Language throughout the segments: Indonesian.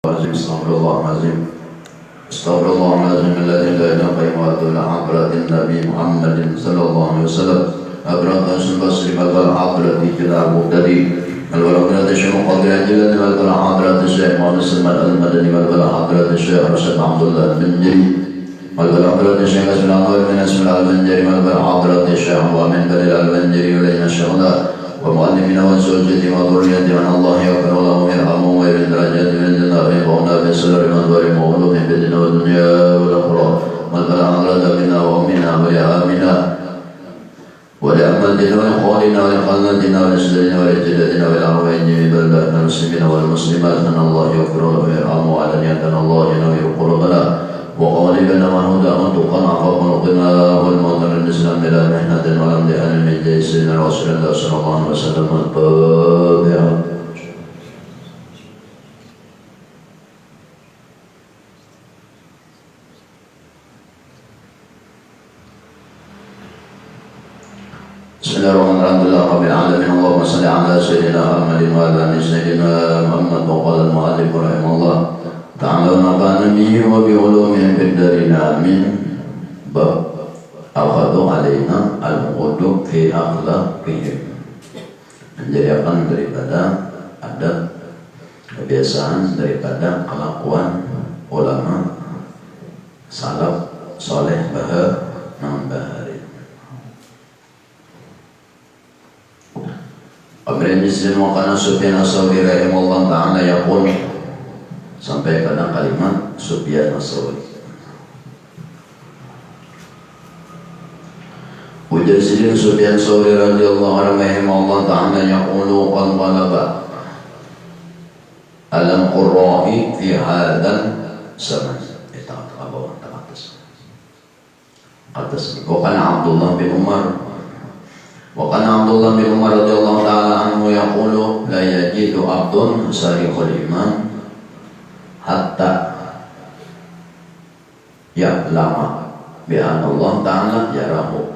استغفر الله العظيم استغفر الله العظيم الذي لا اله الا هو وعلى حضرة النبي محمد صلى الله عليه وسلم أبرد البصر والعقل في كتاب مقتدي والبلغة الشيخ قدر الجلد والحضرة الشيخ محمد سلمان المدني والحضرة الشيخ رشد عبد الله المنجري والبلغة الشيخ اسم الله بن اسم المنجري والحضرة الشيخ ومن بلد المنجري ولينا الشغلاء ومؤلمنا وزوجتي وذريتي من الله يغفر لهم ويرحمهم ويبن درجات من الجنة ويقونا بسرر منظر مولود في الدنيا والدنيا والآخرة والبلاء أغلد منا وأمنا ولأمنا ولأمتنا ولإخواننا ولخلتنا ولسلنا ولجدتنا ولأرواحنا من بلدات المسلمين والمسلمات أن الله يغفر لهم ويرحمهم وعلانية أن الله ينوي قلوبنا وقالبنا والهدى وتقى عفوا وقنا والموت الإسلام بلا محنة ولم لأن من جيسنا رسول الله صلى الله عليه وسلم الفاتحة. بسم الله الرحمن الرحيم الحمد لله رب العالمين اللهم صل على سيدنا محمد وعلى آل سيدنا محمد وقال المؤلف رحمه الله تعالى ونفعنا به وبعلومهم في الدارين آمين. Bab akhadhu alaina al-wudu fi akhlaqihim, menjadikan daripada adat kebiasaan daripada kelakuan ulama salaf soleh bahari. Amrin Muslim wa kana Sufyan as-Sawri rahimahullah ta'ala yaqul, sampai pada kalimat Sufyan as-Sawri. Ujar Sidin Sufyan as-Sawri radhiyallahu anhu rahimahullah ta'ala yaqulu qad ghalaba al-qurra'i fi hadzal zaman. Wa kana Abdullah bin Umar radhiyallahu ta'ala anhu yaqulu la yajidu abdun sarihul iman hatta ya'lama bi anna Allah ta'ala yarahu.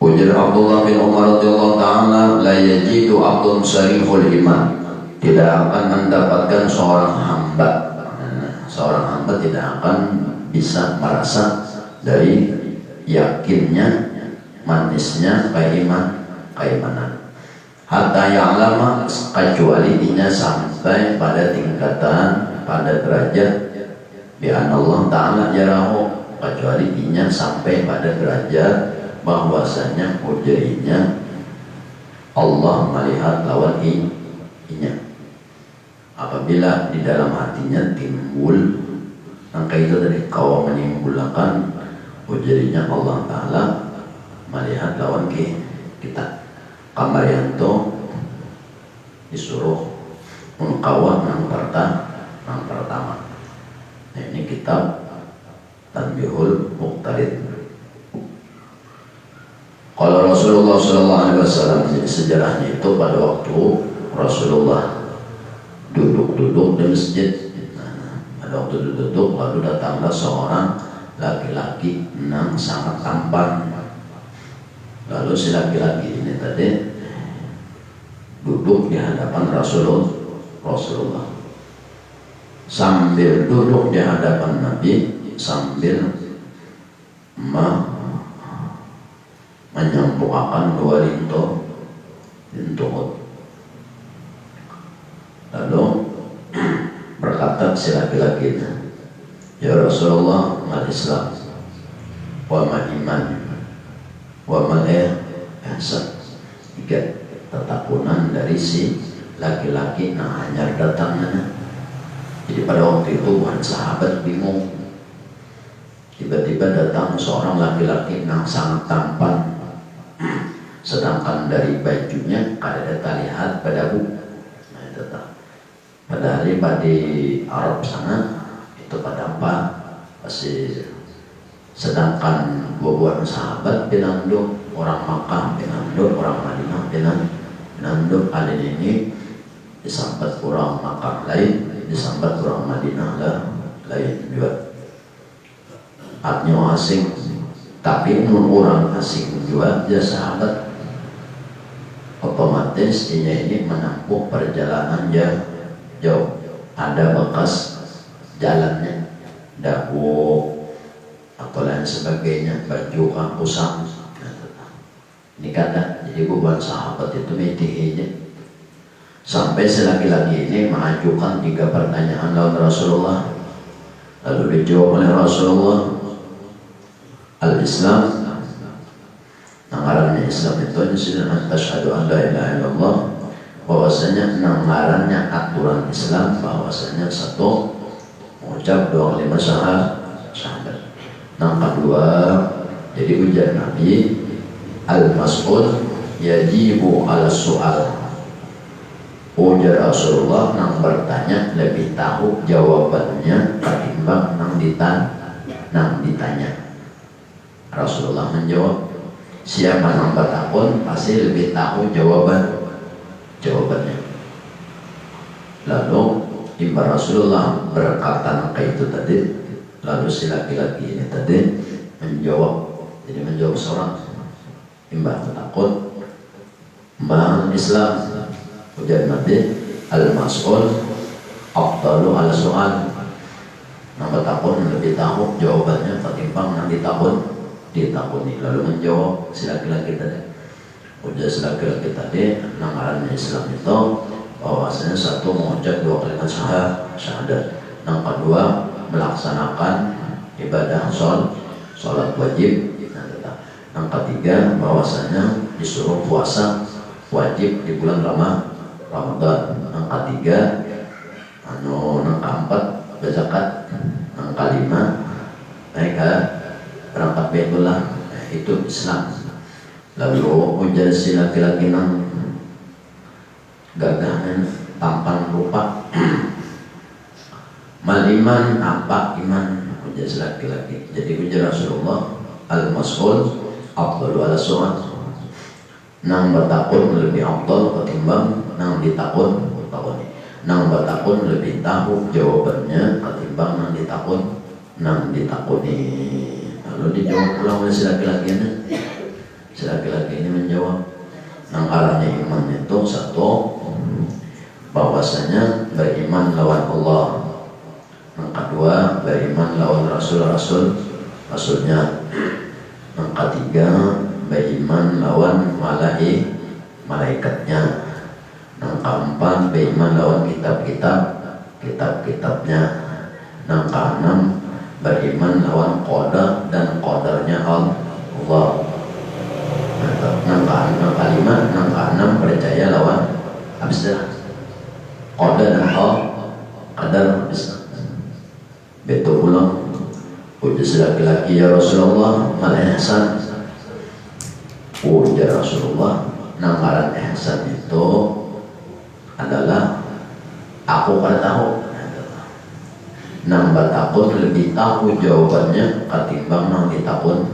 Ujar Abdullah bin Umar radhiyallahu ta'ala, la yajidu abdun sarihul iman, tidak akan mendapatkan seorang hamba tidak akan bisa merasa dari yakinnya, manisnya keimanan. Hatta ya'lama, kecuali dia sampai pada tingkatan, pada derajat bi anna Allah ta'ala yarahu, kecuali dia sampai pada derajat bahwasanya ujrinya Allah melihat lawan inya. Apabila di dalam hatinya timbul, maka itu dari kau menimbulkan ujrinya Allah Ta'ala melihat lawan kita. Kamar yang itu disuruh mengkawal yang pertama. Nah, ini kitab Tanbihul Muqtarid. Kalau Rasulullah SAW, jadi sejarahnya itu pada waktu Rasulullah duduk di masjid. Pada waktu duduk, lalu datanglah seorang laki-laki yang sangat tampan. Lalu si laki-laki ini tadi duduk di hadapan Rasulullah. Sambil duduk di hadapan Nabi, sambil menyampaikan dua linto. Lalu berkata si laki-laki itu, ya Rasulullah, mal Islam wa ma iman wa ma ihsan. Tiga tetakunan dari si laki-laki hanya datangnya. Jadi pada waktu itu bukan sahabat bingung, tiba-tiba datang seorang laki-laki yang sangat tampan, sedangkan dari bajunya kada terlihat pada bu. Nah, itu tak. Padahal di Arab sana itu pada apa? Masih. Sedangkan buah sahabat pinanduk, orang Makkah pinanduk, orang Madinah pinanduk. Kali ini disambat orang Makkah lain, disambat orang Madinah lain juga. Artinya asing, tapi orang asing juga dia sahabat otomatis otomatis ini menempuh perjalanan yang jauh, ada bekas jalannya, dagu atau lain sebagainya, baju usang. Ini kata, jadi beban sahabat itu metihinya. Sampai si laki-laki ini mengajukan 3 pertanyaan lawan Rasulullah. Lalu dijawab oleh Rasulullah, al-Islam. Ngarannya Islam itu disini asyhadu an la ilaha illallah, bahwasanya ngarannya aturan Islam bahwasanya satu mengucap 2 kalimat syahadat. Yang kedua, jadi ujar Nabi, al-mas'ul yajibu ala soal. Ujar Rasulullah, nang bertanya lebih tahu jawabannya ketimbang nang ditanya. Rasulullah menjawab, siapa yang bertakun pasti lebih tahu jawabannya. Lalu Imam Rasulullah berkata itu tadi, lalu si laki-laki ini tadi menjawab, jadi menjawab seorang Imam bertakun, Mbah Islam. Ujar Nabi, al-mas'ul afdalu ala soal. Yang bertakun lebih tahu jawabannya ketimbang yang ditakuni. Lalu menjawab si laki-laki tadi. Ujar si laki-laki tadi, namaran Islam itu bahwasanya satu mengucap 2 kalimat syahadat. Yang kedua melaksanakan ibadah sholat wajib. Yang ketiga bahwasanya disuruh puasa wajib di bulan Ramadan. Yang ketiga, yang keempat berzakat. Yang kelima mereka berangkat baitullah. Itu Islam. Lalu ujar si laki-laki nang gagahnya tampan rupa, maliman apa iman? Ujar si laki-laki. Jadi ujar Rasulullah, al-mas'ul afdalu ala soal. Nang bertakun lebih afdal ketimbang nang ditakuni. Nang bertakun lebih tahu jawabannya ketimbang nang ditakuni. Lalu dijawab ulang oleh si laki-laki ini. Si laki-laki ini menjawab, nang arahnya iman itu satu, bahwasanya beriman lawan Allah. Yang kedua, beriman lawan Rasulnya. Yang ketiga, beriman lawan malaikatnya. Yang keempat, beriman lawan kitab-kitabnya. Yang keenam, beriman lawan qada dan qadarnya Allah. Yang keenam, percaya lawan qada dan qadar. Betul pulang. Ujar laki-laki, ya Rasulullah, mal ihsan. Ujar Rasulullah, namaran ihsan itu adalah aku kada tahu. Nang bertakun lebih tahu jawabannya ketimbang nang ditakuni.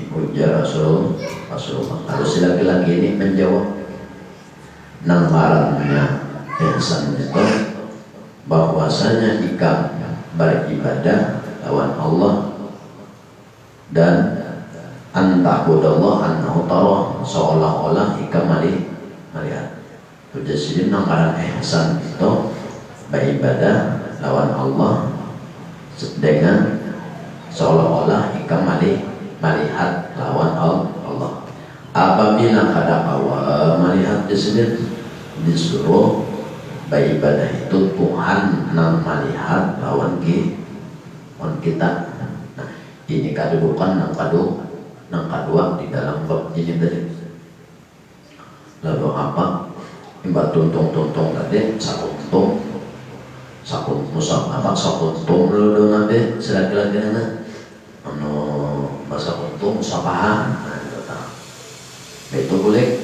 Ujar Rasulullah. Lalu si laki-laki ini menjawab, namarannya ihsan itu bahwasanya jika beribadah lawan Allah dan antahudallah annahu tara, seolah-olah ika melihat. Jadi namaran ihsan itu beribadah lawan Allah dengan seolah-olah ika melihat lawan Allah. Apabila kada kawa melihat disebut disuruh beribadah itu Tuhan nang melihat lawan kita. Nah, ini kedudukan nang kedua di dalam bab ini tadi. Lalu apa? Imba tuntung tadi sakuntung lalu nanti laki-laki bahasa kuntung musafaha. Itu boleh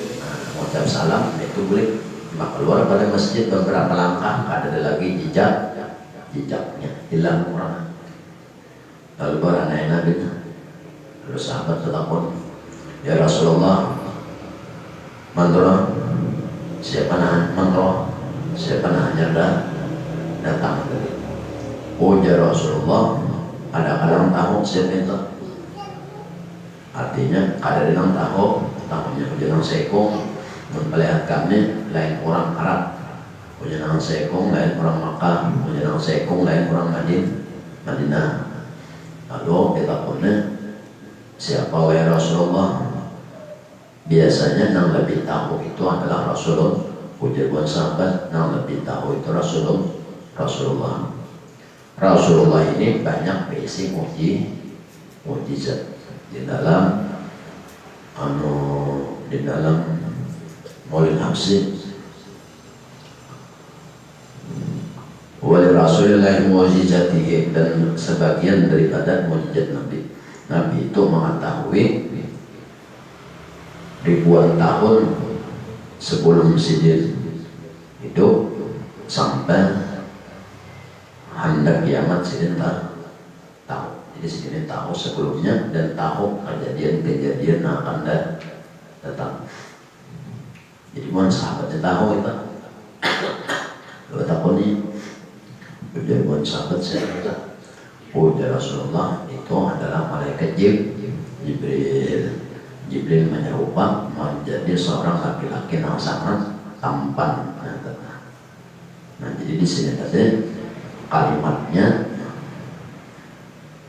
mengucap salam, itu boleh. Maka keluar pada masjid beberapa langkah, ada lagi jejaknya hilang orang. Lalu barangnya Nabi, lalu sahabat telepon, ya Rasulullah, mantra siapa nyerda datang tadi. Ujar Rasulullah, ada kadang tahu siapa itu. Artinya ada yang tahu, tahunya ujian seko. memperlihatkannya lain orang Arab, punya sekong lain orang Makkah, punya sekong lain orang Madinah. Lalu ditakunnya, siapa wahai Rasulullah? Biasanya yang lebih tahu itu adalah Rasulullah. Ujar sahabat, yang lebih tahu itu Rasulullah. Rasulullah ini banyak berisi mukjizat di dalam Maulid Habsi. Wali Rasulullah mukjizatihi, dan sebagian daripada mukjizat Nabi. Nabi itu mengetahui ribuan tahun sebelum Sidin hidup sampai hendak kiamat Sidin tahu. Jadi Sidin tahu sebelumnya dan tahu kejadian-kejadian yang akan datang. Jadi mohon sahabatnya tahu itu. Lalu takuni, ujar mohon sahabat saya kata, ujar Rasulullah itu adalah malaikat Jibril. Jibril menyerupa menjadi seorang laki-laki yang sangat tampan. Nah, jadi di sini tadi kalimatnya,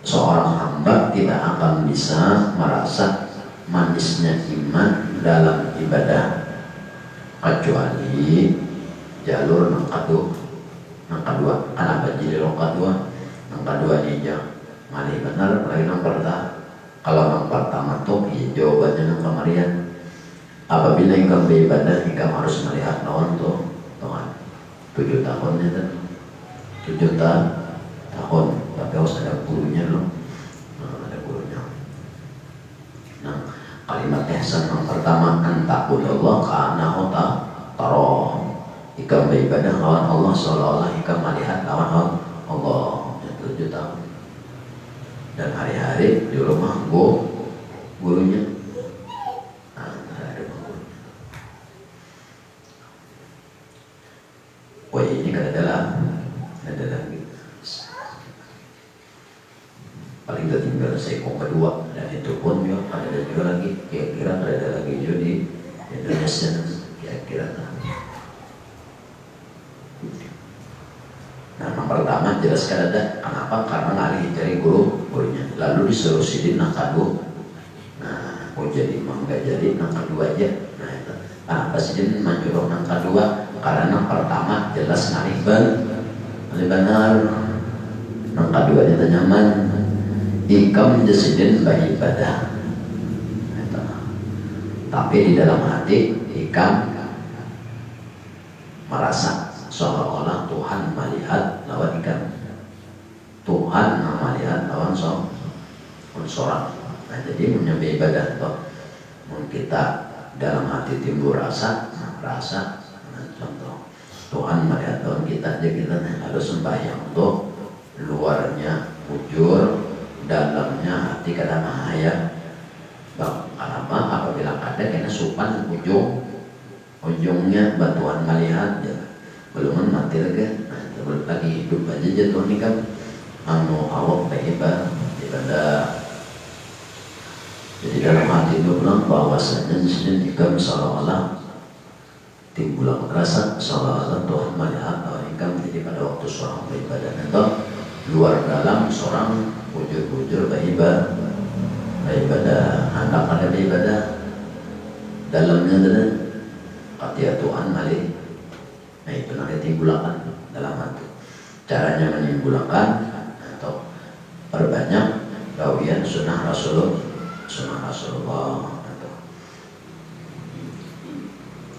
seorang hamba tidak akan bisa merasa manisnya iman dalam ibadah kecuali jalur yang kedua. Kenapa jadi yang kedua? Yang kedua ini malih benar, lagi yang pertama. Kalau yang pertama tuh jawabannya yang kemarian. Apabila engkau beribadah, engkau harus melihat lawan tuh Tuhan 7 tahunnya kan, 7 tahun, tapi harus ada gurunya loh. Ada gurunya. Nah, kalimat ihsan yang pertama, antakudallah ka'anahu taroh. Engkau beribadah lawan Allah seolah-olah engkau melihat lawan Allah. 7 tahun. Dan hari-hari di rumah gurunya. Nah, ada gurunya. Wah, ini kan ada lagi. Paling gak tinggal sekong kedua, dan itu pun juga ada juga lagi. Kira-kira ada lagi juga di Indonesia. Kira-kira. Nah, yang pertama jelaskan ada kenapa, karena ngalih dari gurunya. Lalu disuruh Sidin yang kedua. Nah, mau jadi enggak jadi yang kedua aja. Nah, itu kenapa Sidin menyuruh yang kedua? Karena yang pertama jelas ngalih benar. Yang kedua itu nyaman. Ikam Sidin beribadah. Nah, tapi di dalam hati ikam merasa seolah-olah Tuhan melihat lawan ikan. Tuhan melihat lawan seorang. Nah, jadi menyembah ibadah toh. Kita dalam hati timbul rasa. Nah, contoh Tuhan melihat lawan kita aja, kita harus sembahyang tuh luarnya ujur, dalamnya hati kada mahaya. Kenapa? Apabila kada kena supan ujungnya bantuan melihat ya. Belum mati lagi, lagi hidup aja jatuh ini kan awak ibadah. Jadi dalam hati itu bilang bahwasanya disini ikam seolah-olah timbul rasa seolah-olah Tuhan melihat bahwa ikam. Jadi pada waktu seorang beribadah itu luar dalam seorang bujur-bujur beribadah, hendak ada beribadah dalamnya dan katia Tuhan malih. Nah, itu nanti timbulakan dalam hati. Caranya menimbulkan atau perbanyak gawian sunnah Rasulullah atau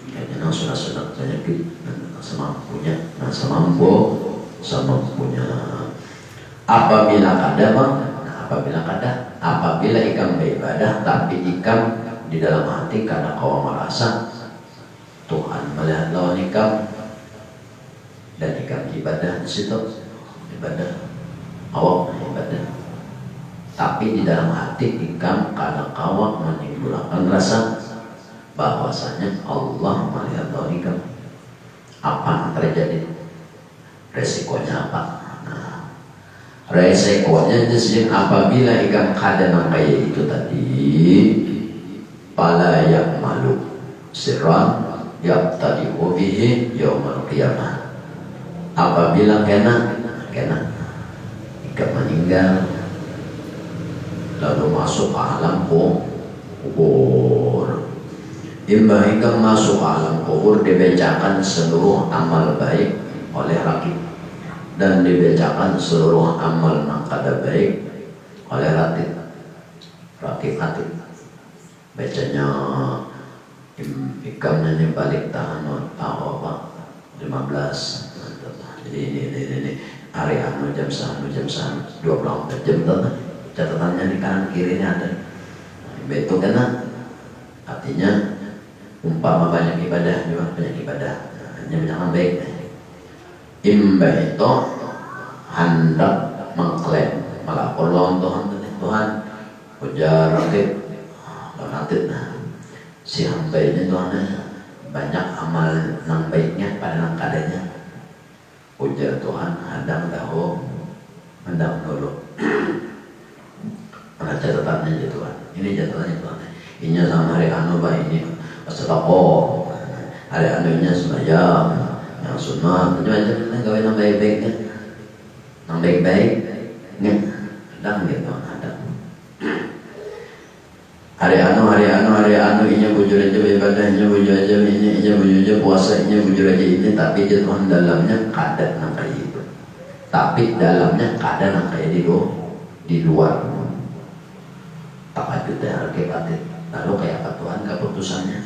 kayaknya sunnah banyak semampunya. Nah, semampunya. Apabila ikam beribadah tapi ikam di dalam hati karena kau merasa Tuhan melihat lawan ikam, dan ikam ibadah di situ, ibadah awak ibadah. Tapi di dalam hati ikam karena awak menimbulkan rasa bahwasanya Allah melihat lawan ikam. Apa yang terjadi? Resikonya apa? Nah, resikonya jadi apabila ikam kadang kayak itu tadi, pala yang malu sirran yabtadi'u bihi yaumul qiyamah. Apabila kena ikam meninggal lalu masuk alam kubur. Imma ikam masuk alam kubur dibacakan seluruh amal baik oleh rakib dan dibacakan seluruh amal yang kada baik oleh rakib bacanya ikam ini balik tahan apa 15. Jadi ini hari anu jam 24 jam catatannya di kanan kiri ini ada. Itu kena artinya umpama banyak ibadah juga banyak ibadah hanya jangan baik. Imba itu hendak mengklaim melapor lawan Tuhan ujar rakib nanti si hamba ini Tuhan banyak amal nang baiknya pada nang kadanya. Ujar Tuhan hendak tahu hendak dulu ada catatannya gitu Tuhan. Ini catatannya Tuhan. Ini sama hari anu bah ini sedekah, hari anunya sembahyang, yang sunat, macam-macam gawe nang baik-baiknya, nang baik-baik, kadang gitu ada. Hari anu inya bujur aja ibadah, inya bujur aja ini, inya bujur aja puasa, inya bujur aja ini, tapi Tuhan dalamnya kada nang kayak itu. Tapi dalamnya kada nang kayak di luar. Tak ada kepatit. Lalu kayak apa Tuhan keputusannya?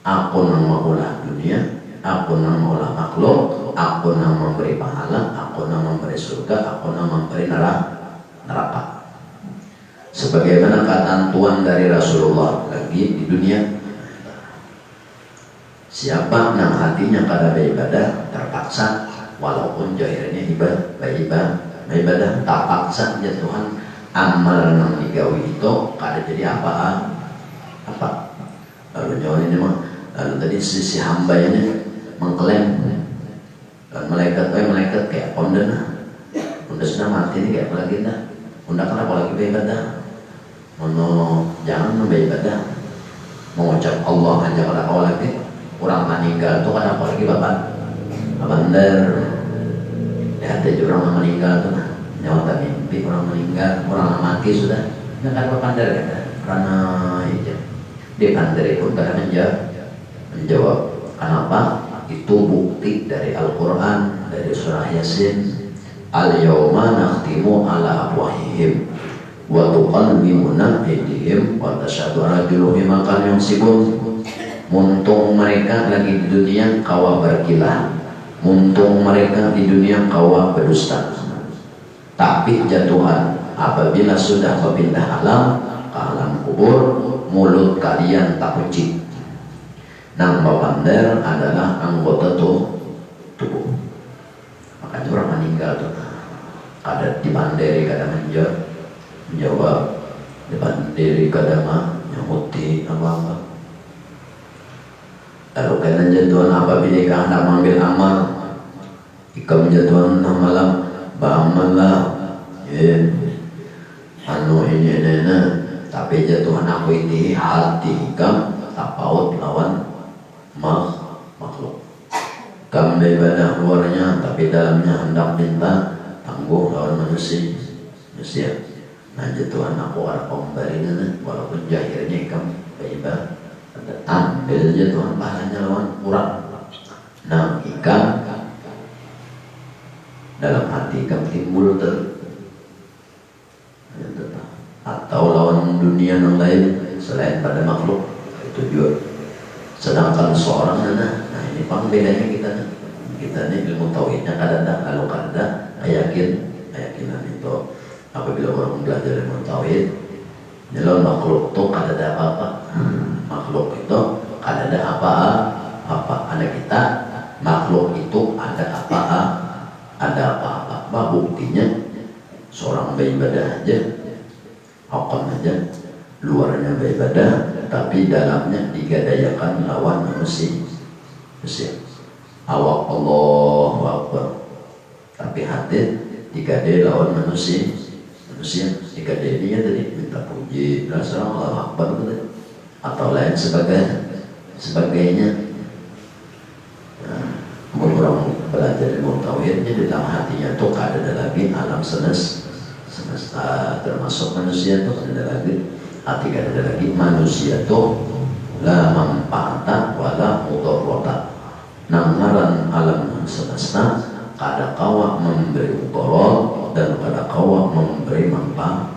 Aku nang mengolah dunia, aku nang mengolah makhluk, aku nang memberi pahala, aku nang memberi surga, aku nang memberi neraka. Sebagaimana ketentuan dari Rasulullah lagi di dunia, siapa nang hatinya kada beribadah terpaksa, walaupun jahirnya ibadah tak paksa ya Tuhan amal nang digawi itu kada jadi apa. Lalu jauh ini mah lalu tadi sisi hamba ini mengklaim dan malaikat kayak konden sudah mati ini kayak apa lagi dah kenapa lagi beribadah jangan beribadah mengucap Allah aja kalau lagi orang meninggal itu kenapa lagi bapak bandar lihat aja orang meninggal tuh nyawa tak mimpi orang meninggal orang mati sudah jangan bandar kan karena itu dia bandar pun karena menjawab kenapa itu bukti dari Al-Quran dari surah Yasin al-yawma nakhtimu ala afwahihim wa tuqallimuna aydihim wa tashhadu arjuluhum bima kanu yaksibun. Muntung mereka lagi di dunia kawa berkilah, muntung mereka di dunia kawa berdusta, tapi jatuhan apabila sudah berpindah alam ke alam kubur mulut kalian tak kunci. Nang babandar adalah anggota tubuh. Makanya orang meninggal tuh ada dibanderi kadang menjawab dibanderi kadang nyamuti apa. Lalu kena jatuhan apabila kau hendak mengambil amal ikam jatuhan malam beramal lah anu ini tapi jatuhan aku ini hati ikam tak paut lawan makhluk. Kamu beribadah luarnya tapi dalamnya hendak minta tangguh lawan manusia. Nah jatuhan aku harap pemberian walaupun jahirnya kamu beribadah ambil jatuhan pahalanya lawan kurang. Nah ikan dalam hati ikan timbul atau lawan dunia yang lain selain pada makhluk itu juga. Sedangkan seorang nah ini bedanya kita ini ilmu tauhidnya kadang kalau kada keyakinan itu apabila orang belajar ilmu tauhid kalau makhluk itu kada ada apa-apa. Makhluk itu kada ada apa-apa. Ada kita makhluk itu ada apa-apa. Buktinya seorang beribadah aja hakon aja luarnya beribadah tapi dalamnya digadayakan lawan manusia. Awak Allahu Akbar tapi hati digadai lawan manusia digadai dia tadi minta puji rasa Allahu Akbar atau lain sebagainya sebagainya. Orang belajar ilmu tauhidnya di dalam hatinya tuh ada lagi alam semesta, termasuk manusia tuh ada lagi hati, ada lagi manusia tuh la manfaata wala mudarrata. Nanggaran alam semesta kada kawa memberi mudarat dan kada kawa memberi manfaat.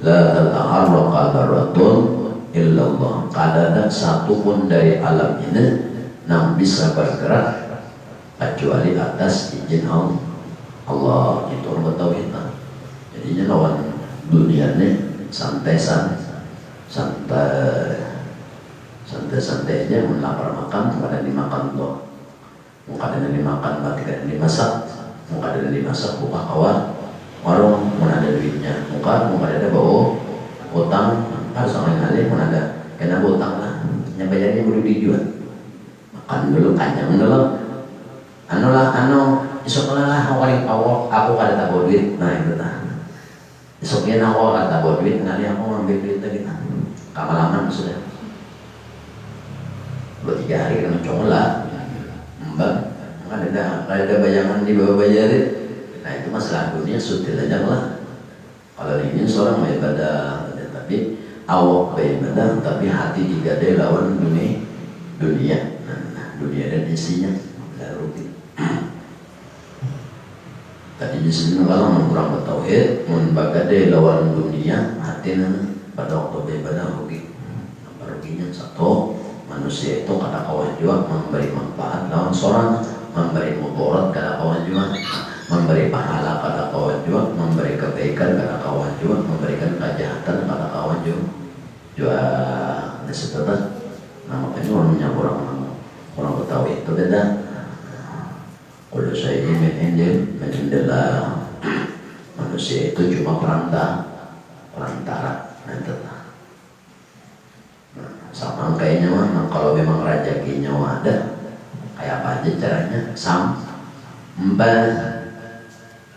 La tata'arraqa daratun illallah. Kada ada satu pun dari alam ini yang bisa bergerak kecuali atas izin Allah. Itu orang tauhid. Jadinya lawan dunia ini santai-santainya melapar makan, kada dimakan tuh. Muka ada dimakan, berarti kada dimasak. Muka ada dimasak, buka kawan warung, mana ada duitnya. Muka ada bawa utang, harus orang lain pun ada kena utang lah. Yang bayarnya perlu dijual. Makan dulu, kanyang dulu. Isok lah paling awak aku kada tak bawa duit. Nah itu lah. Isoknya awak kada tak bawa duit, ngali aku ngambil duit lagi. Kamalaman sudah. 2-3 hari kena mencong lah. Mbak, ada bayangan di bawah bayarin. Nah itu masalah dunia sutil aja lah. Kalau ini seorang beribadah, tapi awak beribadah, tapi hati digadai lawan dunia, dunia dan isinya. Rugi. Tadi di sini kalau kurang bertauhid, membagadai lawan dunia, hati pada waktu beribadah rugi. Apa ruginya? Satu, manusia itu kada kawan juga memberi manfaat lawan seorang, memberi mudarat kada kawan juga, memberi pahala kada kawan juga, memberi kebaikan kada kawan juga, memberikan kejahatan kada kawan juga disebutkan. Nah makanya orang Betawi itu beda. Kalau saya ingin menjadilah manusia itu cuma perantara. Sama kayaknya mah kalau memang rezekinya ada, kayak apa aja caranya sampai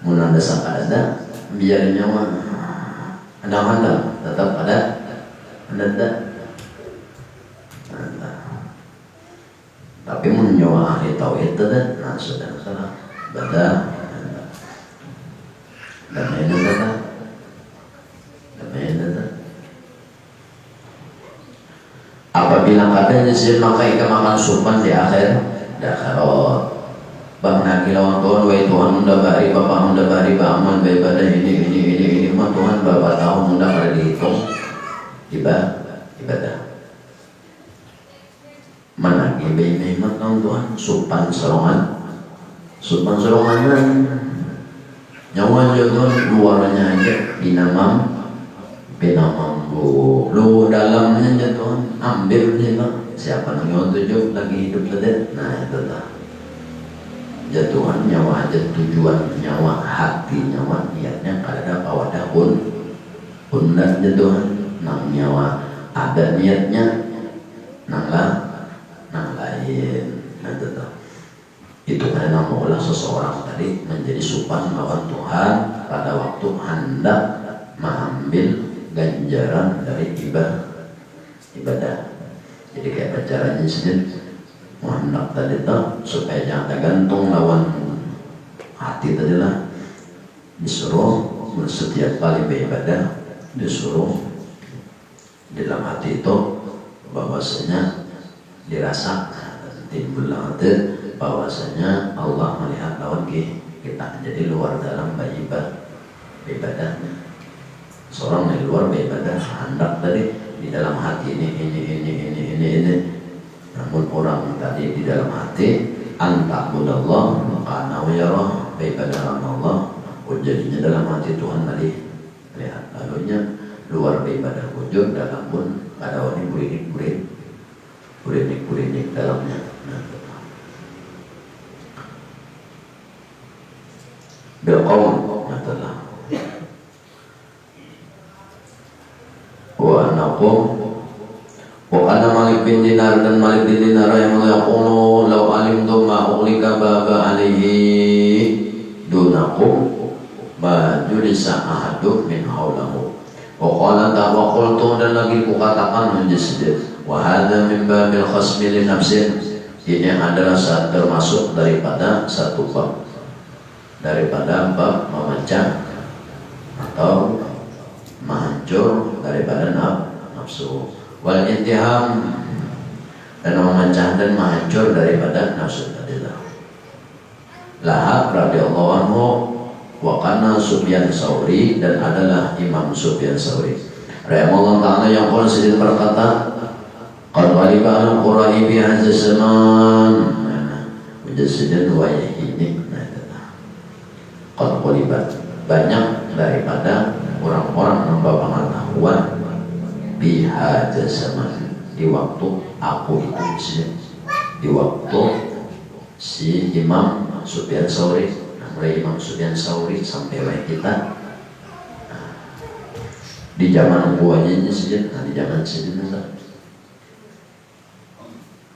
mun ada sakada biar nyawa ada tetap ada. Tapi mun nyawa ahli tauhid itu nah sudah salah beda dan apabila katanya sih maka ikan makan supan di akhirat. Bang nagi lawan Tuhan, wahai Tuhan muda bari, bapak muda bari, bangun beribadah ini, mah Tuhan bapak tahu muda kada dihitung ibadah. Mana ibe memang Tuhan supan serongan nyawa Tuhan luarnya aja binamam lu dalamnya aja Tuhan ambil dia bang. Siapa yang tujuh lagi hidup saja. Nah itu lah jatuhan nyawa aja, tujuan nyawa, hati nyawa, niatnya kada kawadah undat jatuhan nang nyawa ada niatnya nang lain. Nah itu karena maulah seseorang tadi menjadi supan lawan Tuhan pada waktu hendak mengambil ganjaran dari ibadah. Jadi kayak caranya sendiri hendak tadi tuh supaya jangan tergantung lawan hati tadi lah, disuruh setiap kali beribadah disuruh di dalam hati itu bahwasanya dirasa timbul hati bahwasanya Allah melihat lawan kita. Jadi luar dalam ibadahnya. Seorang di luar beribadah hendak tadi di dalam hati ini. Namun orang tadi di dalam hati anta'budallah maka yarah beribadah Allah. Jadinya dalam hati Tuhan tadi lihat, lalunya luar beribadah wujud, dalam pun ada orang burinik dalamnya. Bilqaul matalah wa anakum wa kana Malik bin Dinar, dan Malik bin Dinar yang yaqulu law alimtum ma ughliqa baba alaihi dunakum ma julisa ahadun min hawlahu wa qala qultu dan lagi ku katakan menjadi wa hadza min babil khasmi li nafsin, ini adalah termasuk daripada satu bab daripada bab memecah atau menghancur daripada nafsu, wal intiham dan memecah dan menghancur daripada nafsu tadilah. Lahab radhiyallahu anhu wa kana Sufyan Tsauri, dan adalah Imam Sufyan Tsauri rahimahullah ta'ala yang qala sedih berkata, qad ghaliba al-qurani fi hadza zaman mujassidin wa yahini. Qad ghaliba, banyak daripada orang-orang membawa pengetahuan fi hadza zaman, di waktu aku itu di waktu si Imam Sufyan Tsauri, mulai Imam Sufyan Tsauri sampai wahai kita, di zaman buahnya saja, di zaman sejenak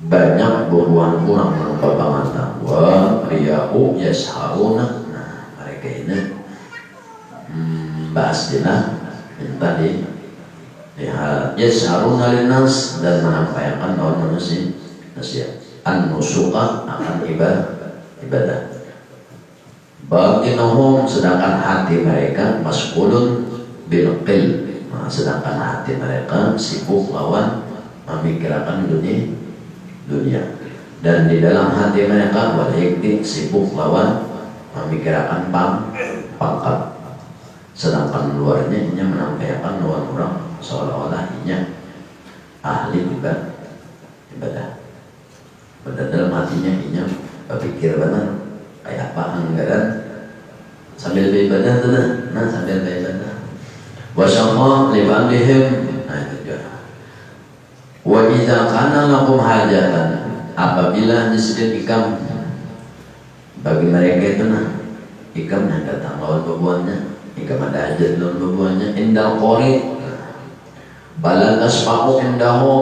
banyak buruan kurang berupa pengetahuan riyau yasharuna. Nah mereka ini bahas dina minta di lihat yasharuna linnas, dan menampaikan lawan manusia nasihat an-nusuka akan ibadah. Baginahum, sedangkan hati mereka maskulun bil qil, sedangkan hati mereka sibuk lawan memikirkan dunia, dan di dalam hati mereka wal hikti sibuk lawan memikirkan pangkat, sedangkan luarnya hanya menampilkan lawan orang seolah-olah hanya ahli ibadah. Pada dalam hatinya hanya berpikir benar kayak apa anggaran sambil beribadah tuh, nah sambil beribadah. Wasyallah libandihim, nah itu dia. Wa idza kana lakum hajatan, apabila disediakan bagi mereka itu ikam yang datang lawan bebuannya, ikam ada hajat lawan bebuannya, indal qori bala tasfaqu indahu,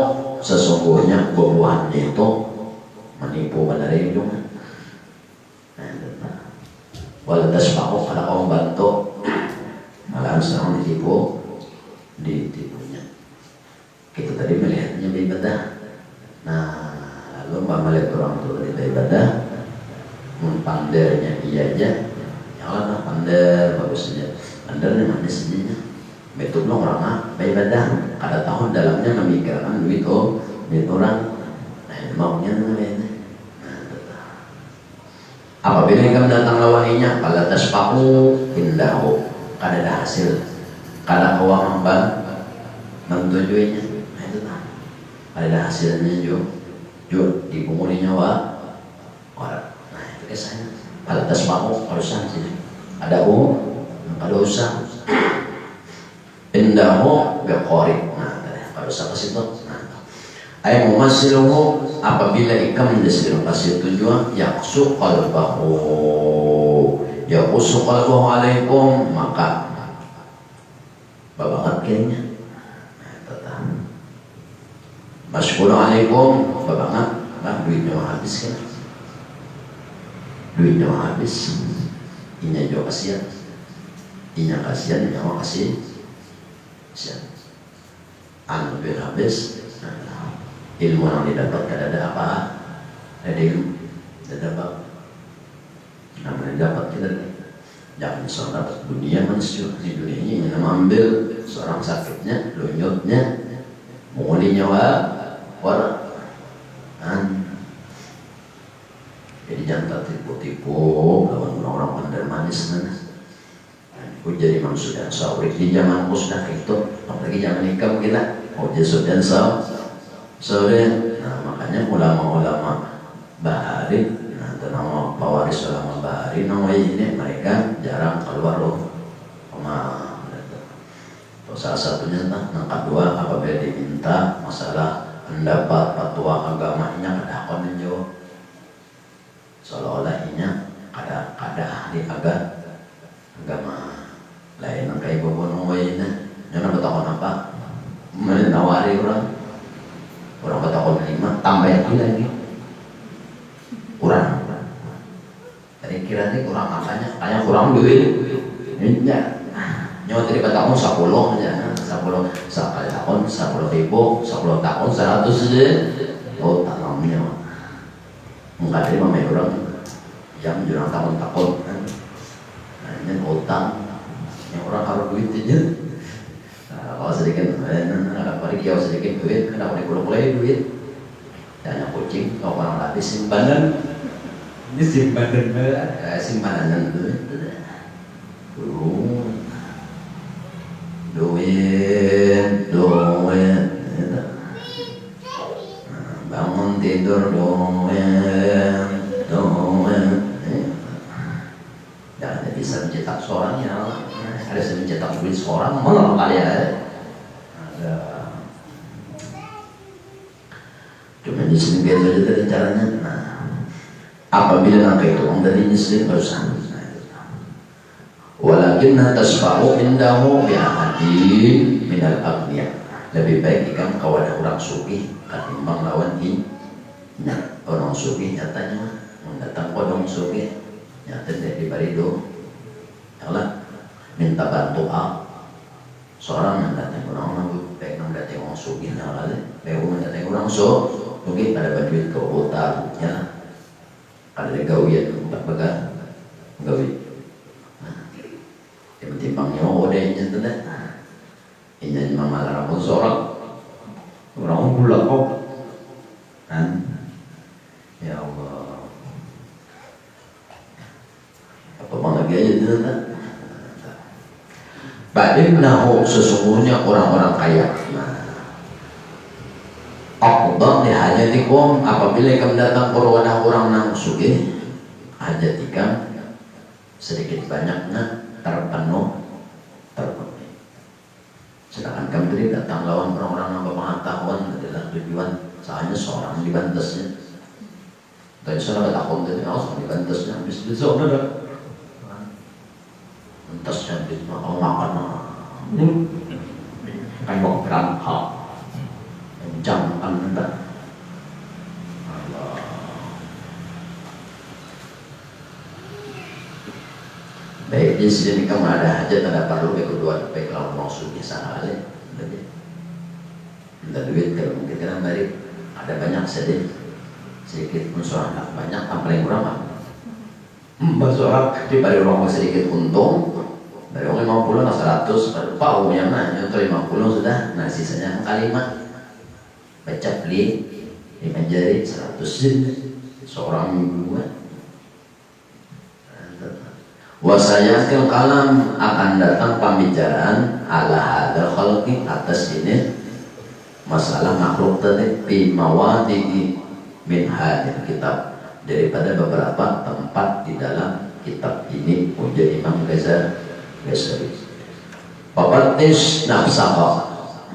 sesungguhnya bebuannya itu menipu pada hidung. Wal tasfaqu, kalau kamu bantu malah sedang ditipunya. Kita tadi melihatnya beribadah. Nah, lalu melihat orang tua kita ibadah, pandernya iya aja, janganlah pander bagusnya, pandernya manis saja. Betul loh orang beribadah, kada tahu dalamnya memikirkan duit orang. Nah, itu maunya namanya. Apabila kamu datang lawaninya, pada taspaku indahu, kada ada hasil, kada kau mentujuinya. Nah itu ada hasilnya juga dipunguli nyawa orang. Nah itu kisahnya. Pada taspaku harusan sini. Ada kada usah. Indahu biqori. Nah kada usah ke situ. Ay mumasiluhu, apabila ikam menjadi kasih tujuan yaqsu qalbahu alaikum, maka babangat kayaknya masyukur alaikum, babangat duitnya habis kan, duitnya habis, inya juga kasihan, inya kasihan, nyawa kasihan, anu duit habis. Ilmu yang didapat tidak ada apa, ada ilmu tidak dapat. Namanya dapat kita jangan seorang dapat dunia manusia di dunia ini yang mengambil seorang sakitnya, lunyutnya, menguli nyawa orang. Jadi jangan tertipu-tipu lawan orang-orang pandai manis mana. Jadi manusia Tsauri di zaman musnah itu, apalagi zaman ikam kita, Sufyan Tsauri. Nah makanya ulama-ulama Bahari, nah nama pewaris ulama Bahari, nama ini mereka jarang keluar salah satunya yang kedua, apabila diminta masalah pendapat fatwa agamanya kada akan menjawab, seolah-olah inya kada ahli agama lain yang kayak bobono ini, jangan bertakon apa, menawari orang bertakon 5 tambah lagi kurang. Tadi kira nih kurang makanya kayak kurang duit. Ini nyawa tadi bertakon 10 aja, 10 sekali tahun 10.000, 10 tahun 100 aja. Oh tanamnya nggak terima main orang yang jurang tahun-tahun kan. Nah ini utang yang orang harus duit aja. Nah, kalau sedikit, kalau kiau sedikit duit, kenapa dikurang-kurang duit? Dan yang kucing, kalau orang latih simpanan, ini simpanan duit. Duit, bangun tidur duit. Jangan bisa mencetak seorang ya, ada yang mencetak duit seorang, mana kali ya? Ada. Cuma di sini biar saja caranya. Nah, apabila langkah itu orang dari muslim harus walakinna tasfa'u indahu bi'ahadin minal agniya. Lebih baik ikan kawan orang sugih ketimbang lawan ini. Nah, orang sugih nyatanya mendatang orang sugih nyata dari barido Allah minta bantu seorang mendatang orang baik mendatang orang sugih nyala baik mendatang orang sugih pada bantuin ke utang ya ada gawian untuk baga gawi yang timbangnya odenya tu dah. Ini memang malah pun seorang orang bulan kok kan? Ya Allah, apa lagi aja tu dah. Badimnahu sesungguhnya orang-orang kaya. Aqdam li hajatikum apabila kamu datang kepada orang nang sugih hajatikan sedikit banyaknya terpenuhi. Sedangkan kami datang lawan orang-orang yang berpengetahuan adalah tujuan soalnya seorang dibantasnya. Tadi saya takut tadi langsung dibantasnya habis itu sudah bantasnya habis mau makan kan mau berangkat jam kan enggak. Baik di sini kamu ada hajat ada perlu kedua baik kalau mau sudah sana aja minta duit kalau mungkin kan dari ada banyak sedikit musuh anak banyak paling kurang seorang di bari orang sedikit untung dari orang 50 ke 100 baru pau yang nanya 50 sudah nah sisanya kalimat baca beli 5 jari 100 seorang dua. Wasayakil kalam akan datang pembicaraan ala hadal khalqi atas ini masalah makhluk tadi fi mawadi'i min hadil kitab daripada beberapa tempat di dalam kitab ini ujar Imam Ghazali. Papatis nafsaka.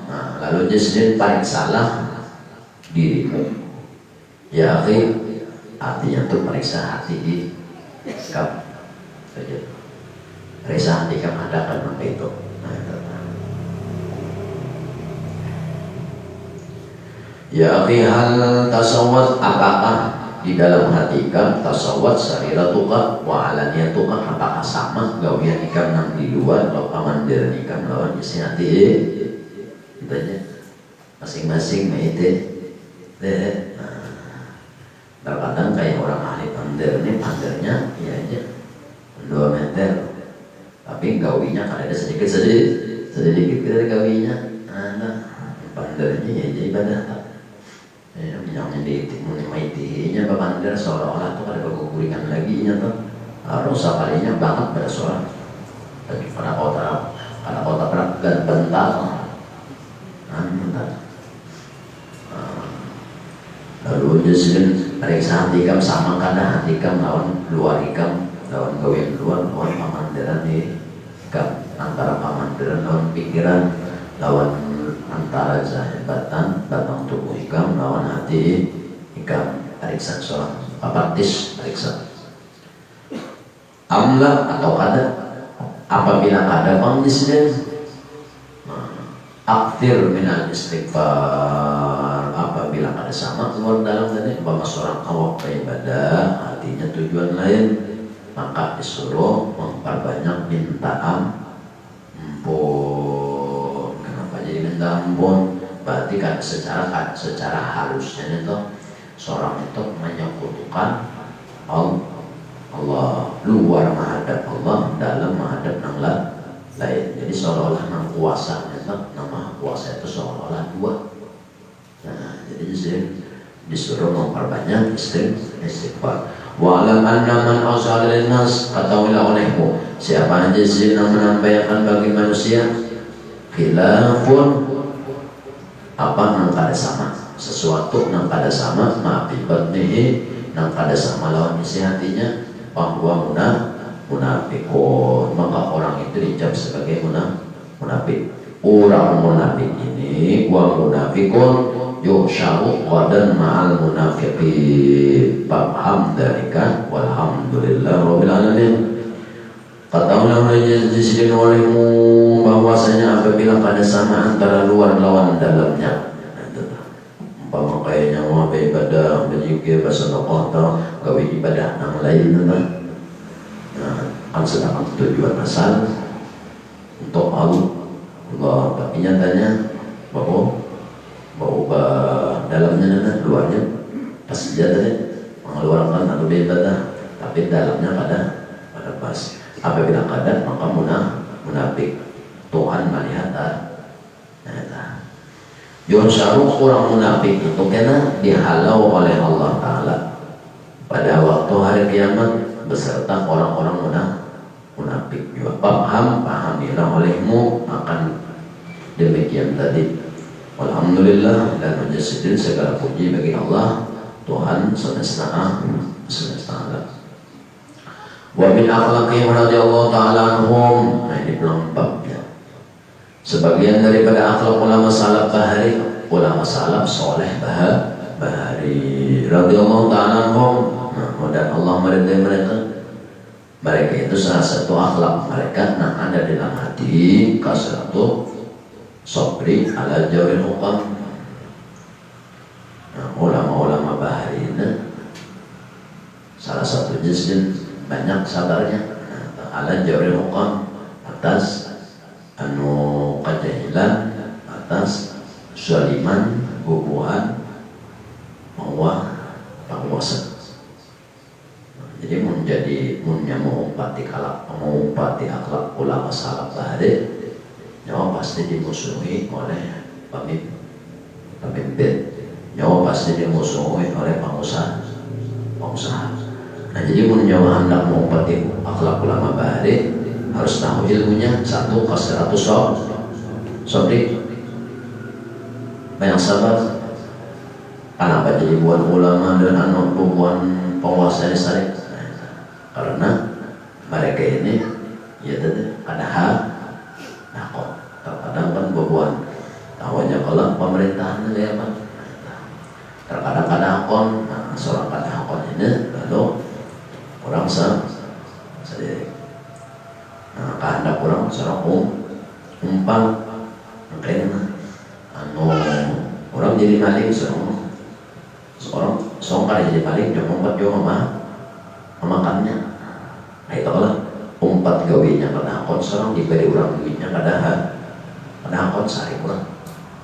Nah, lalu jadi paling salah dirimu. Ya akhi, artinya untuk periksa hati di kamu. Resa hati kamu adakan apa itu? Ya akhi hal tasawwat apakah di dalam hati kamu tasawwat sariratuka wa alaniyatuka apakah sama gawian ikam nang di luar atau pamandir ikam lawan isi hati itu aja masing-masing itu terkadang kayak orang ahli pandir ini pandirnya ya aja 2 meter tapi gawinya kan ada sedikit dari gawinya pandirnya ya jadi ibadah yang di pandir seolah-olah tuh ada keguguringan lagi nya tuh harus sekalinya banget pada seorang tapi pada kota berat dan bentar lalu jadi periksa hati kamu sama karena hati kamu lawan luar ikam lawan gawian luar lawan pamandiran di ikam antara pamandiran lawan pikiran lawan antara zahibatan batang tubuh ikam lawan hati ikam periksa seorang apatis periksa amla atau kada apabila ada pangdisnya aktir minal istighfar apabila ada sama keluar dalam tadi bahwa seorang awak beribadah artinya tujuan lain maka disuruh memperbanyak minta ampun. Kenapa minta ampun. Berarti kan secara halusnya itu seorang itu menyekutukan Allah, luar menghadap Allah, dalam menghadap yang lain. Jadi seolah-olah nang kuasa itu, nama kuasa itu seolah-olah dua. Nah, jadi disuruh memperbanyak istighfar. Wa alam anna man awsala linnas, ketahuilah olehmu siapa aja yang menampaikan bagi manusia khilafun apa nang kada sama, sesuatu nang kada sama ma'afibat nihi nang kada sama lawan isi hatinya, bahwa munafikun, maka orang itu dicap sebagai munafik. Orang munafik ini wa munafikun yuhsyaru qadan ma'al munafiqin. Paham dari kan? Walhamdulillah rabbil alamin. Katakanlah di sini olehmu bahwasanya apabila pada sama antara luar lawan dalamnya, umpama kayaknya mau ibadah berzikir bersedekah atau gawe ibadah yang lain, kan sedangkan tujuan asal untuk Allah, tapi nyatanya bahwa dalamnya dan luarnya pas saja tadi mengeluarkan atau beribadah, tapi dalamnya pada pas. Apabila kadang maka munafik. Tuhan melihat Yunsaru orang munafik itu karena dihalau oleh Allah Ta'ala pada waktu hari kiamat beserta orang-orang munafik juga. Pahamilah olehmu akan demikian tadi. Alhamdulillah, dan menjadi segala puji bagi Allah Tuhan semesta alam. Wa min akhlaqihim radhiyallahu ta'ala anhum. Nah, ini belum babnya. Sebagian daripada akhlak ulama salaf bahari, ulama salaf soleh bahari radhiyallahu ta'ala anhum. Nah, dan Allah meridai mereka itu salah satu akhlak mereka yang ada dalam hati kasratu sabri ala jawril hukam. Nah, ulama-ulama bahari ini salah satu jenis banyak sabarnya ala jawril hukam, atas kajahilan, atas zaliman, bubuhan penguasa. Jadi mengumpati akhlak ulama salaf bahari, nyawa pasti dimusuhi oleh pemimpin, nyawa pasti dimusuhi oleh pengusaha. Nah, jadi nyawa hendak mengumpati akhlak ulama bahari harus tahu ilmunya. Satu, kasratus sabri, banyak sabar. Kenapa jadi buat ulama dan buat penguasa ini? Karena mereka ini ya ada hak nakon. Terkadang kan buat tahunya kalau pemerintahan ya Pak. Terkadang kadang seorang kadang ini lalu orang sedih. Nah, kehendak orang seorang umpan makanya orang jadi maling seorang kali jadi maling dia umpat juga memakannya. Nah, itu lah umpat gawinya kadang seorang diberi orang duitnya kadang sari orang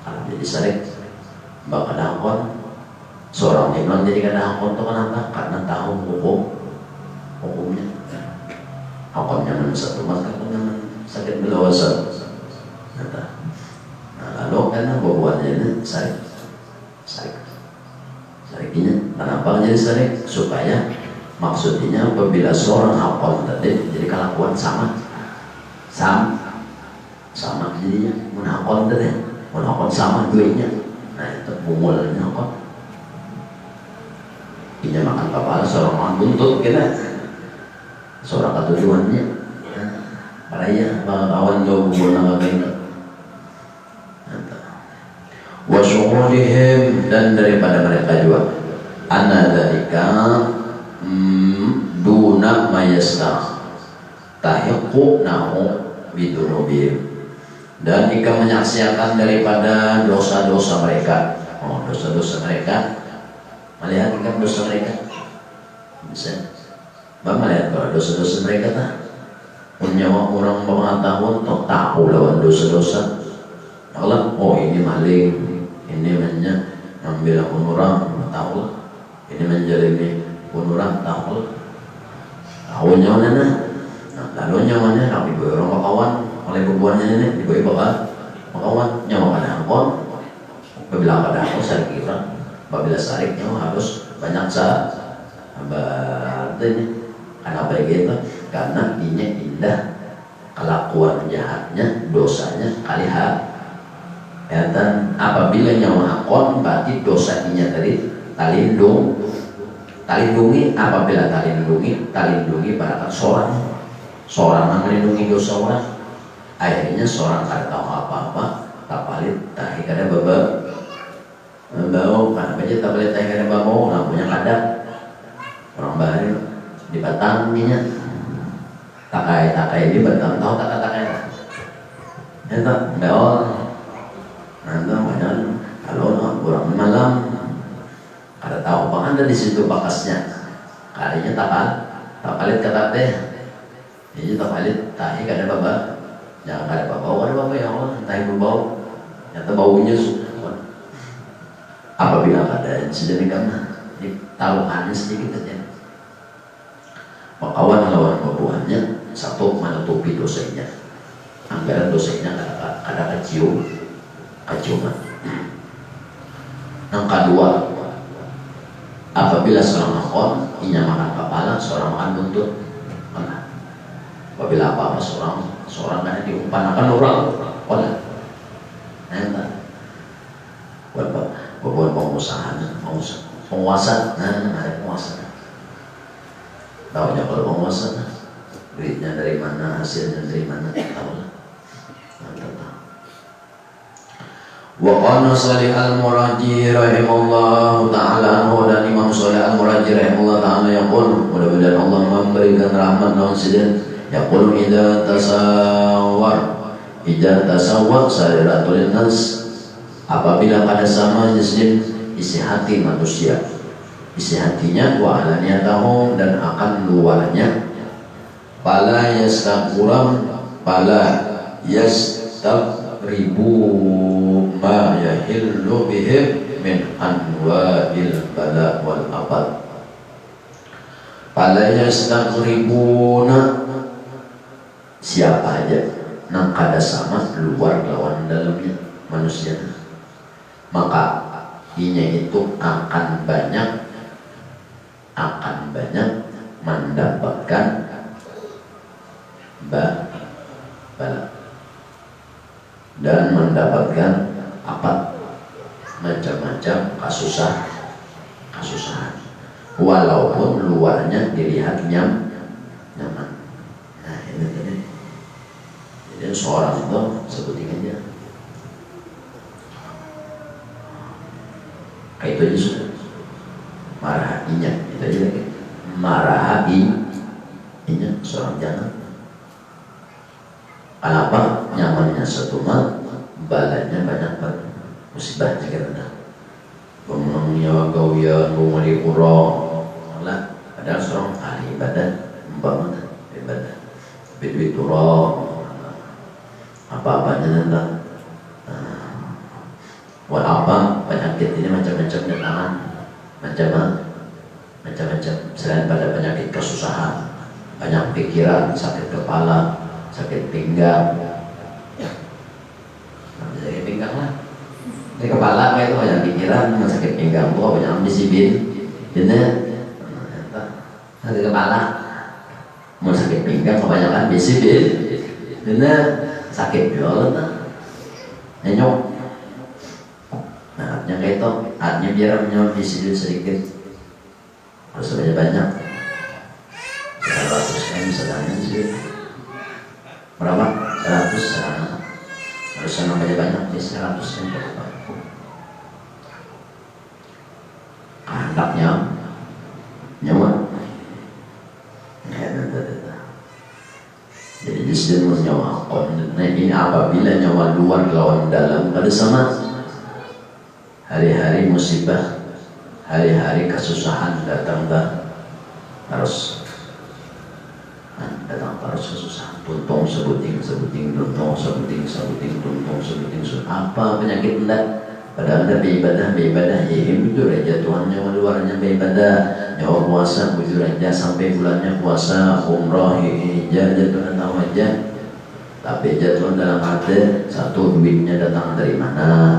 kalau jadi sari mbak kadang seorang yang bilang jadi kadang itu kenapa? Karena tahu hukumnya. Hukumnya satu maka sakit belawasa. Nah, lalu karena bubuannya ini sarikinya. Kenapa jadi sarik? Supaya maksudnya apabila seorang hakon tadi jadi kelakuan sama jadinya menakon tadi sama duitnya. Nah, itu bumulnya hakon. Ini makan kepala seorang orang buntut kita, seorang ketujuannya paraya kawan jauh guna kagak wa syuhudihim, dan daripada mereka juga anna dzalika duna mayasta tahiqu nahu bidunubihim, dan jika menyaksikan daripada dosa-dosa mereka. Dosa-dosa mereka melihat kan dosa mereka bisa melihat kalau dosa-dosa mereka tak punya orang pengetahuan atau tahu lawan dosa-dosa Allah, oh ini maling, ini ngambil akun orang, tahu. Ini menjalimi akun orang, tahu. Tahu nyawa nah, lalu nyawa nih, kami orang kawan, oleh bubuannya ini, dibawa bakal kawan nyawa pada angkon. Bila pada angkon saya kira, apabila sarik nyawa harus banyak sahabat ini. Kenapa gitu? Karena inya indah, kelakuan jahatnya, dosanya kali ya, dan apabila nyawa akon berarti dosanya tadi talindungi. Apabila talindungi barakat seorang yang melindungi dosa orang, akhirnya seorang kada tahu apa-apa, tak palit tak kada bau karena baca tak palit tak kada bau, lampunya kadang orang baru di Batang minyak takai di Batang, tahu takai itu beol nanti banyak kalau kurang malam kada tahu apa anda di situ bakasnya kalinya tak palit kata teh jadi tak palit tahi kada baba jangan kada bau ya Allah entah ibu bau nyata baunya apabila kada insiden karena taruhannya sedikit saja kawan lawan babuannya satu menutupi dosanya anggaran dosanya kada keciuman. Yang kedua, apabila seorang akon inya makan kepala, seorang makan buntut. Apabila apa seorang karena diumpanakan orang oleh buat penguasa, ada penguasa. Tahunya kalau penguasa, duitnya dari mana, hasilnya dari mana, tahu lah. Wa qala Shalih Al-Muraji rahimahullah ta'ala anhu, dan Imam Shalih Al-Muraji rahimahullah ta'ala yaqul, mudah-mudahan Allah memberikan rahmat dan sidin, yaqul idza tasawwar sariratul nas, apabila pada sama isi hati manusia, isi hatinya wa alaniyatahum, dan akan luarnya, pala yastaghribu ma yahillu bihim min anwa'il bala wal afat. Pala yastaghribuna, siapa aja nang kada sama luar lawan dalamnya manusia, maka inya itu akan banyak mendapatkan bala dan mendapatkan macam-macam kasusahan walaupun luarnya dilihat nyaman. Nah ini jadi seorang itu sebutin aja kayak itu aja sudah marah hatinya, itu aja lagi marah hatinya seorang jangan. Kenapa? Nyamannya satu mal, balanya banyak banget, musibahnya karena pemenangnya gawian bumali kurang lah, padahal seorang ahli ibadah banget ibadah duit turun apa-apanya tentang buat apa penyakit ini macam-macam datangan macam-macam selain pada penyakit kesusahan, banyak pikiran, sakit kepala, sakit pinggang, sakit pinggang lah, di kepala kayak itu banyak pikiran, sakit pinggang gua banyak ambisi ini, di kepala, mau sakit pinggang kebanyakan ambisi ini sakit jualan, nyanyok, nah artinya kayak itu, artinya biar ambisi sedikit, harus banyak, 100 M sedangnya sih. Berapa? 100 harusnya namanya banyak di 100 yang berapa kehendaknya nyawa jadi disini nyawa nah ini apabila nyawa luar lawan dalam pada sama hari-hari musibah, hari-hari kesusahan datang harus kesusahan, tuntung sebuting tuntung sebuting tuntung sebuting apa penyakit enggak? Padahal ada beribadah ya bujur aja Tuhan nyawa luarnya beribadah, nyawa puasa bujur aja sampai bulannya puasa, umroh hijrah jatuh tahu aja. Tapi jatuh dalam hati satu, duitnya datang dari mana,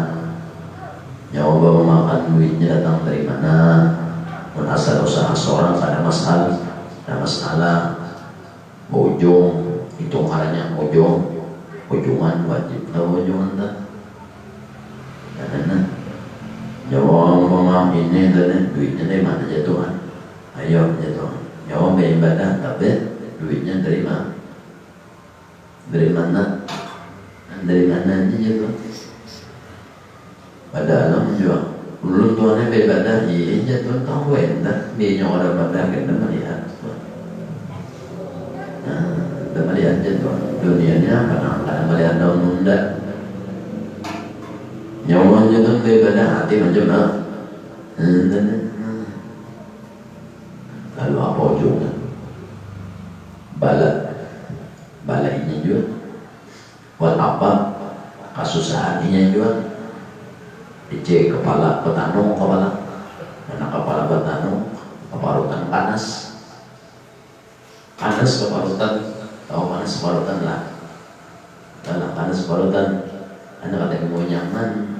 nyawa bawa makan duitnya datang dari mana. Pun asal usaha seorang ada masalah ujung hitung haranya ujungan wajib tahu ujungan tak. Karena nyawa umpama ini dan duitnya dari mana jatuhan? Ayo jatuhan. Nyawa beribadah tapi duitnya dari mana? Dari mana? Dari mana aja jatuh? Pada alam juga. Belum tuannya beribadah, iya jatuh tahu entah dia nyawa ada badah kita melihat. Nah, kita melihat jatuh dunianya kadang-kadang melihat daun nunda. Nyawa jatuh beribadah hati macam mana? Lalu apa ujungnya? Balainya juga. Buat apa? Kasusahannya juga. Dicek kepala petanung kepala. Karena kepala petanung keparutan panas. Panas keparutan. Tahu panas keparutan lah. Dalam panas keparutan. Anda kata mau nyaman.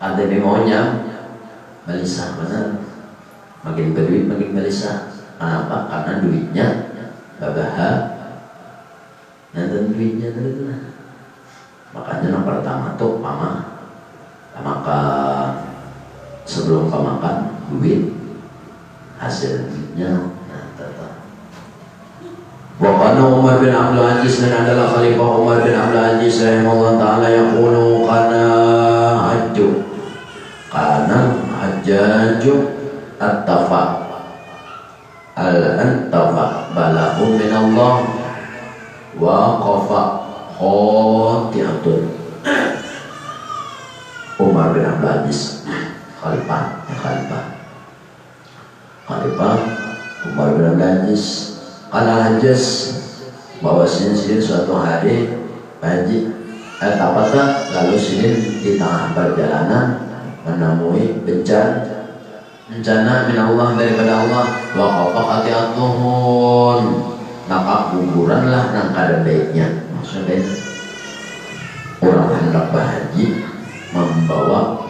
Ada memaunya balisa benar, makin berduit makin balisa. Kenapa? Karena duitnya babah. Nah dan duitnya dari itu lah. Makanya yang pertama tuh maka sebelum makan duit hasil duitnya. Nah tetap. Wakana Umar bin Abdul Aziz dan adalah Khalifah Umar bin Abdul Aziz rahimahullah taala yaqulu kana hajjaju at-tafa al-antafa balahum min Allah wa qafa khotiatun. Umar bin Abdul Aziz Khalifah Umar bin Abdul Aziz karena hajjaz bahwasanya sidin suatu hari haji tapata lalu sidin di tengah perjalanan menemui bencana min Allah daripada Allah wa qafa khati'atuhun maka guguranlah nangka baiknya. Maksudnya orang hendak berhaji membawa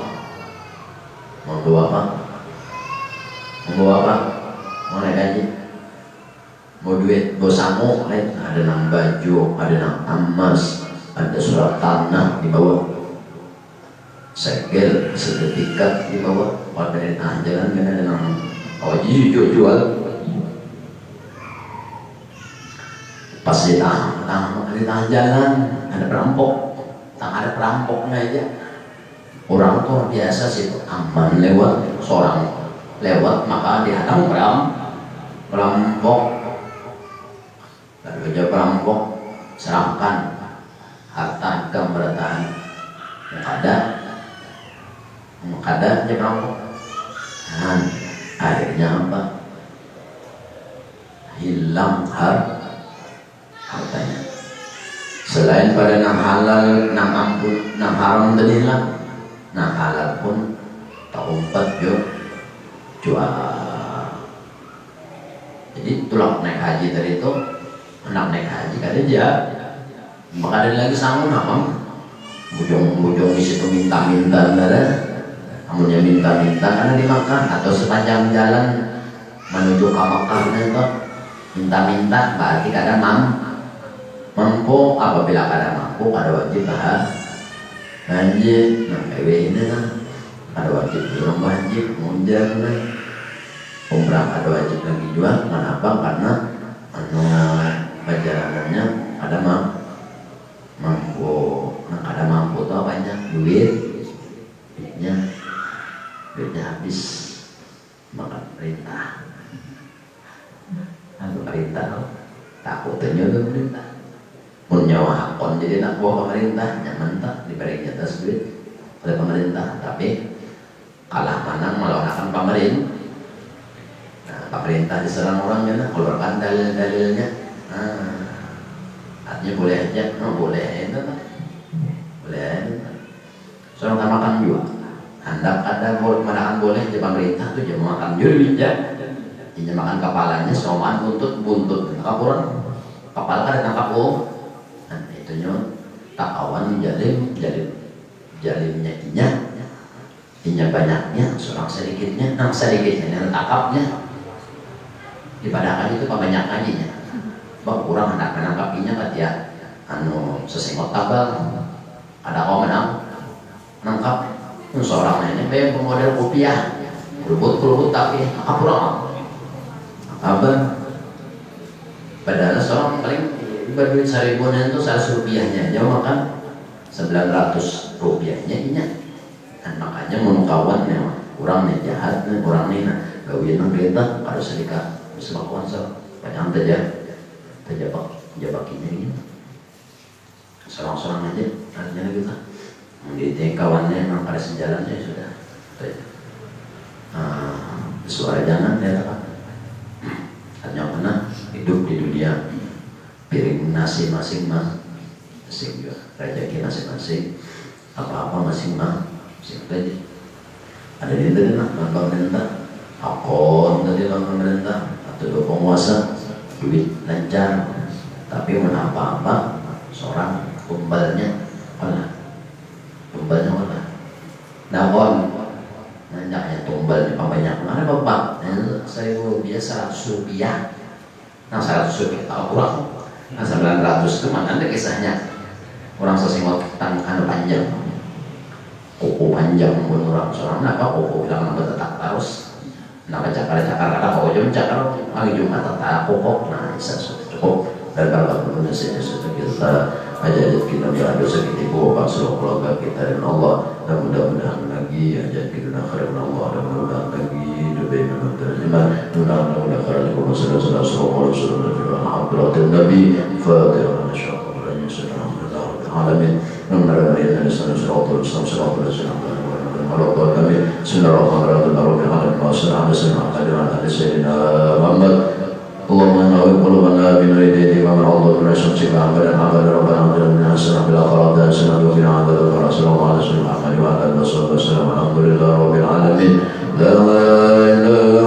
apa? Mau naik haji, mau duit, mau sangu, ada nang baju, ada nang emas, ada surat tanah di bawah, segel sedetik di bawah. Pada jalan kan ada nang jual. Pas di tengah jalan ada perampoknya aja. Orang tuh biasa sih aman lewat, seorang lewat maka dihadang perampok. Lalu aja perampok serahkan harta kemerdekaan mengada aja perampok. Nah, akhirnya apa? Hilang hartanya. Selain pada nang halal, nang ampun, nang haram tadi hilang, nang halal pun tak umpat jual. Jadi tulak naik haji tadi itu, anak naik haji kada aja, maka ada lagi sama nama, bujung di situ minta-minta ada, namunnya minta-minta karena dimakan atau sepanjang jalan menuju ke Makkah itu minta-minta berarti kada mampu. Apabila kada mampu kada wajib haji. Nah ini kan kada wajib belum wajib munjar umrah kada wajib lagi juga. Kenapa? Karena perjalanannya ada mampu. Nah kada mampu itu apanya? Duitnya habis. Maka perintah takutnya itu perintah punya hakon, jadi nak bawa pemerintah nyaman tak diberi atas duit oleh pemerintah, tapi kalah menang melawan pemerintah. Nah, pemerintah diserang orangnya, nah, keluarkan dalil-dalilnya. Nah, artinya boleh aja, boleh itu, boleh. Soalnya nggak makan juga. Anda makan boleh di pemerintah tuh jangan makan juga ya. Jangan makan kepalanya, soman buntut kapuran kepala kan tangkap nah itu nyon takawan jalimnya inya banyaknya, seorang sedikitnya, sedikitnya tangkapnya dipadakan itu kebanyakannya bang kurang hendak menangkapinya kan ya sesengot tabal ada kau menangkap seorang ini bayang pemodel rupiah kerubut tapi kurang apa padahal seorang paling berduit 1.000 itu 100 rupiahnya aja makan 900 rupiahnya inya dan makanya mau kawan ya kurang nih jahat nih kurang nih gawin kita harus sedikit semakuan banyak terjebak ini seorang aja artinya kita di kawannya memang pada sejalan saya sudah suara jangan ya kan hanya pernah hidup di dunia piring nasi masing-masing juga rezeki masing-masing apa-apa masing-masing aja ada di tadi lah pemerintah akun tadi lah pemerintah atau penguasa duit lancar tapi apa-apa seorang tumbalnya mana naon nanya tumbal di banyak mana bapak saya biasa 100 rupiah nah 100 rupiah tahu kurang nah 900 itu mana ada kisahnya orang sesengot tangan panjang kuku panjang pun orang seorang apa kuku bilang nambah tetap terus nah cakar ada kau jam cakar hari Jumat tetap kokok nah bisa cukup dan kalau Indonesia kita ajak kita berada sekitar bapak seluruh keluarga kita dan Allah dan mudah-mudahan lagi ajak kita akhirat Allah dan mudah-mudahan lagi demi menerima mudah-mudahan akhirat Allah sallallahu alaihi wasallam Nabi Fatihah insyaallah dan sallallahu alamin nomor yang disana sallallahu alaihi wasallam اللهم نور قلوبنا بنور يديك ومن الله بنور شمسك وعبد العبد ربنا اغفر لنا حسنا في الاخره حسنا وقنا عذاب النار صلى الله عليه وسلم محمد وعلى اله وصحبه وسلم الحمد لله رب العالمين لا اله